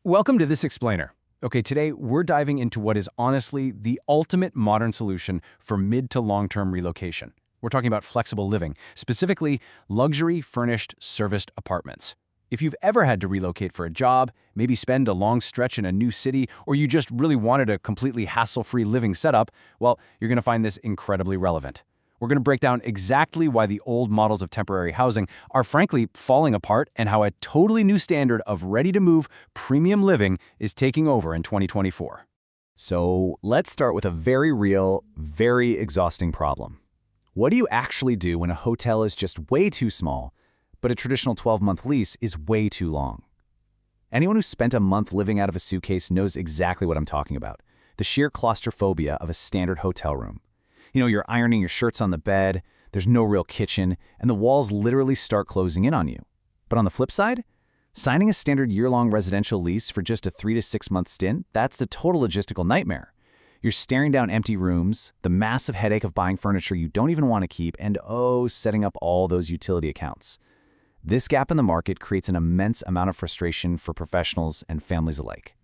Welcome to This Explainer. Okay, today we're diving into what is honestly the ultimate modern solution for mid to long-term relocation. We're talking about flexible living, specifically luxury furnished serviced apartments. If you've ever had to relocate for a job, maybe spend a long stretch in a new city, or you just really wanted a completely hassle-free living setup, well, you're going to find this incredibly relevant. We're going to break down exactly why the old models of temporary housing are frankly falling apart and how a totally new standard of ready-to-move premium living is taking over in 2024. So let's start with a very real, very exhausting problem. What do you actually do when a hotel is just way too small, but a traditional 12-month lease is way too long? Anyone who spent a month living out of a suitcase knows exactly what I'm talking about. The sheer claustrophobia of a standard hotel room. You know, you're ironing your shirts on the bed, there's no real kitchen, and the walls literally start closing in on you. But on the flip side, signing a standard year-long residential lease for just a 3 to 6 month stint, that's a total logistical nightmare. You're staring down empty rooms, the massive headache of buying furniture you don't even want to keep, and setting up all those utility accounts. This gap in the market creates an immense amount of frustration for professionals and families alike.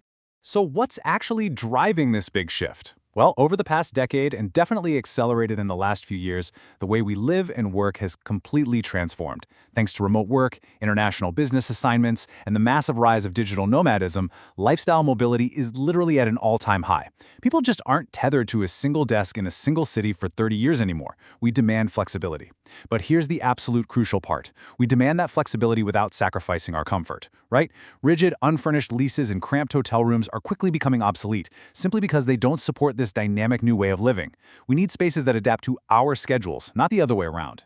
So what's actually driving this big shift? Well, over the past decade, and definitely accelerated in the last few years, the way we live and work has completely transformed. Thanks to remote work, international business assignments, and the massive rise of digital nomadism, lifestyle mobility is literally at an all-time high. People just aren't tethered to a single desk in a single city for 30 years anymore. We demand flexibility. But here's the absolute crucial part. We demand that flexibility without sacrificing our comfort, right? Rigid, unfurnished leases and cramped hotel rooms are quickly becoming obsolete, simply because they don't support this dynamic new way of living. We need spaces that adapt to our schedules, not the other way around.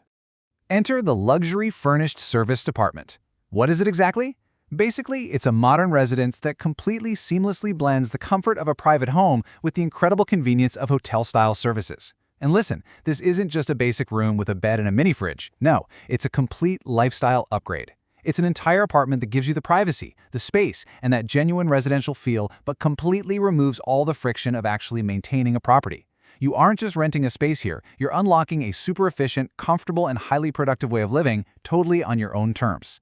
Enter the luxury furnished serviced apartment. What is it exactly? Basically, it's a modern residence that completely seamlessly blends the comfort of a private home with the incredible convenience of hotel-style services. And listen, this isn't just a basic room with a bed and a mini fridge. No, it's a complete lifestyle upgrade. It's an entire apartment that gives you the privacy, the space, and that genuine residential feel, but completely removes all the friction of actually maintaining a property. You aren't just renting a space here, you're unlocking a super efficient, comfortable, and highly productive way of living, totally on your own terms.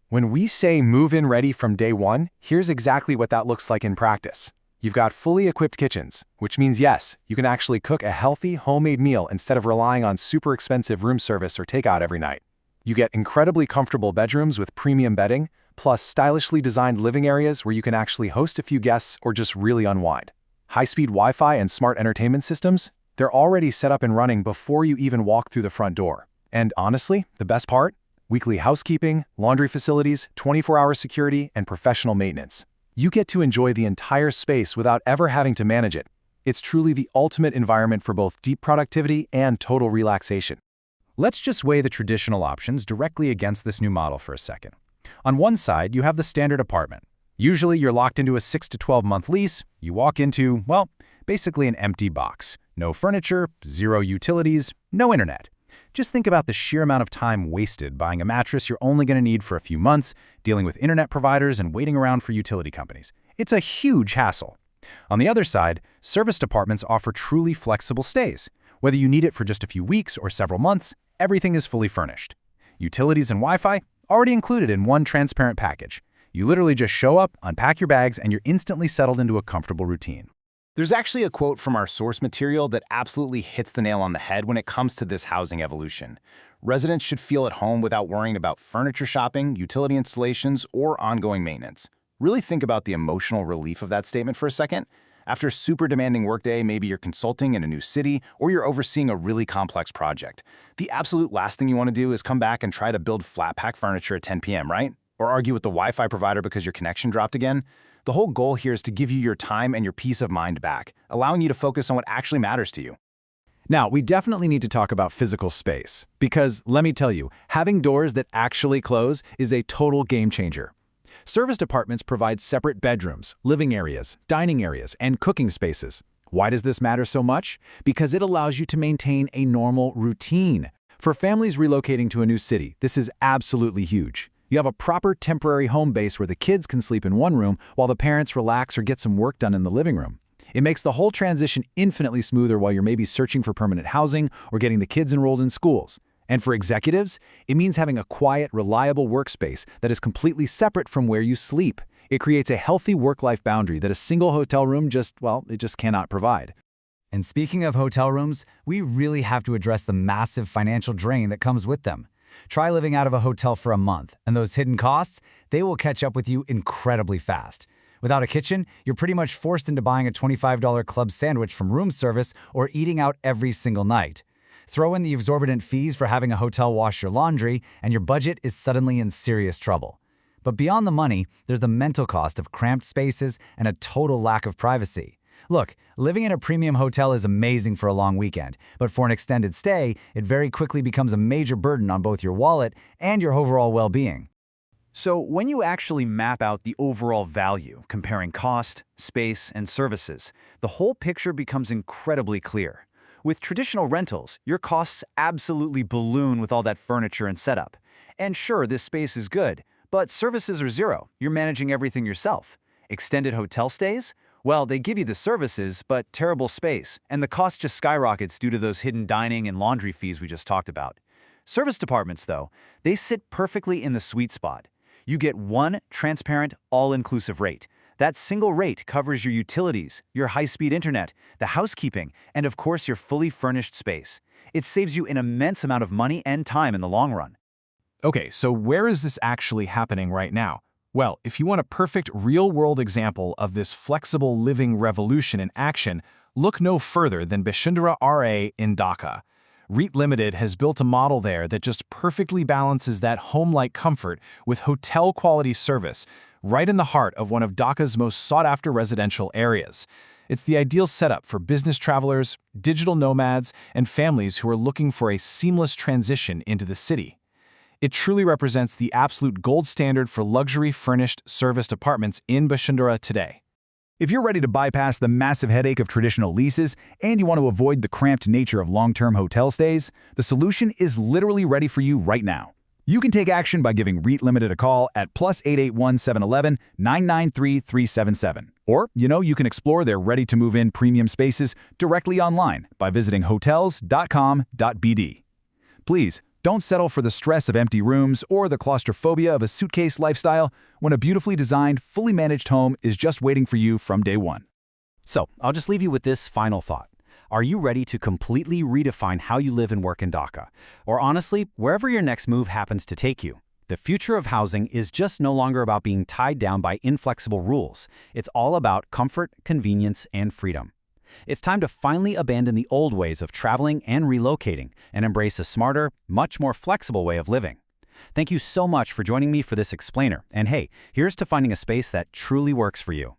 When we say move-in ready from day one, here's exactly what that looks like in practice. You've got fully equipped kitchens, which means yes, you can actually cook a healthy, homemade meal instead of relying on super expensive room service or takeout every night. You get incredibly comfortable bedrooms with premium bedding, plus stylishly designed living areas where you can actually host a few guests or just really unwind. High-speed Wi-Fi and smart entertainment systems, they're already set up and running before you even walk through the front door. And honestly, the best part? Weekly housekeeping, laundry facilities, 24-hour security, and professional maintenance. You get to enjoy the entire space without ever having to manage it. It's truly the ultimate environment for both deep productivity and total relaxation. Let's just weigh the traditional options directly against this new model for a second. On one side, you have the standard apartment. Usually, you're locked into a 6 to 12-month lease. You walk into, well, basically an empty box. No furniture, zero utilities, no internet. Just think about the sheer amount of time wasted buying a mattress you're only going to need for a few months, dealing with internet providers, and waiting around for utility companies. It's a huge hassle. On the other side, serviced apartments offer truly flexible stays. Whether you need it for just a few weeks or several months, everything is fully furnished. Utilities and Wi-Fi already included in one transparent package. You literally just show up, unpack your bags, and you're instantly settled into a comfortable routine. There's actually a quote from our source material that absolutely hits the nail on the head when it comes to this housing evolution. Residents should feel at home without worrying about furniture shopping, utility installations, or ongoing maintenance. Really think about the emotional relief of that statement for a second. After a super demanding workday, maybe you're consulting in a new city or you're overseeing a really complex project. The absolute last thing you want to do is come back and try to build flat pack furniture at 10 p.m., right? Or argue with the Wi-Fi provider because your connection dropped again. The whole goal here is to give you your time and your peace of mind back, allowing you to focus on what actually matters to you. Now, we definitely need to talk about physical space, because let me tell you, having doors that actually close is a total game changer. Serviced apartments provide separate bedrooms, living areas, dining areas, and cooking spaces. Why does this matter so much? Because it allows you to maintain a normal routine. For families relocating to a new city, this is absolutely huge. You have a proper temporary home base where the kids can sleep in one room while the parents relax or get some work done in the living room. It makes the whole transition infinitely smoother while you're maybe searching for permanent housing or getting the kids enrolled in schools. And for executives, it means having a quiet, reliable workspace that is completely separate from where you sleep. It creates a healthy work-life boundary that a single hotel room it just cannot provide. And speaking of hotel rooms, we really have to address the massive financial drain that comes with them. Try living out of a hotel for a month, and those hidden costs, they will catch up with you incredibly fast. Without a kitchen, you're pretty much forced into buying a $25 club sandwich from room service or eating out every single night. Throw in the exorbitant fees for having a hotel wash your laundry, and your budget is suddenly in serious trouble. But beyond the money, there's the mental cost of cramped spaces and a total lack of privacy. Look, living in a premium hotel is amazing for a long weekend, but for an extended stay, it very quickly becomes a major burden on both your wallet and your overall well-being. So when you actually map out the overall value, comparing cost, space, and services, the whole picture becomes incredibly clear. With traditional rentals, your costs absolutely balloon with all that furniture and setup. And sure, this space is good, but services are zero. You're managing everything yourself. Extended hotel stays? Well, they give you the services, but terrible space, and the cost just skyrockets due to those hidden dining and laundry fees we just talked about. Service departments, though, they sit perfectly in the sweet spot. You get one transparent, all-inclusive rate. That single rate covers your utilities, your high-speed internet, the housekeeping, and of course your fully furnished space. It saves you an immense amount of money and time in the long run. Okay, so where is this actually happening right now? Well, if you want a perfect real-world example of this flexible living revolution in action, look no further than Bashundhara RA in Dhaka. REIT Limited has built a model there that just perfectly balances that home-like comfort with hotel-quality service, right in the heart of one of Dhaka's most sought-after residential areas. It's the ideal setup for business travelers, digital nomads, and families who are looking for a seamless transition into the city. It truly represents the absolute gold standard for luxury furnished serviced apartments in Bashundhara today. If you're ready to bypass the massive headache of traditional leases and you want to avoid the cramped nature of long-term hotel stays, the solution is literally ready for you right now. You can take action by giving REIT Limited a call at +881 711 993 377. Or, you can explore their ready-to-move-in premium spaces directly online by visiting hotels.com.bd. Please, don't settle for the stress of empty rooms or the claustrophobia of a suitcase lifestyle when a beautifully designed, fully managed home is just waiting for you from day one. So, I'll just leave you with this final thought. Are you ready to completely redefine how you live and work in Dhaka? Or honestly, wherever your next move happens to take you? The future of housing is just no longer about being tied down by inflexible rules. It's all about comfort, convenience, and freedom. It's time to finally abandon the old ways of traveling and relocating and embrace a smarter, much more flexible way of living. Thank you so much for joining me for this explainer. And hey, here's to finding a space that truly works for you.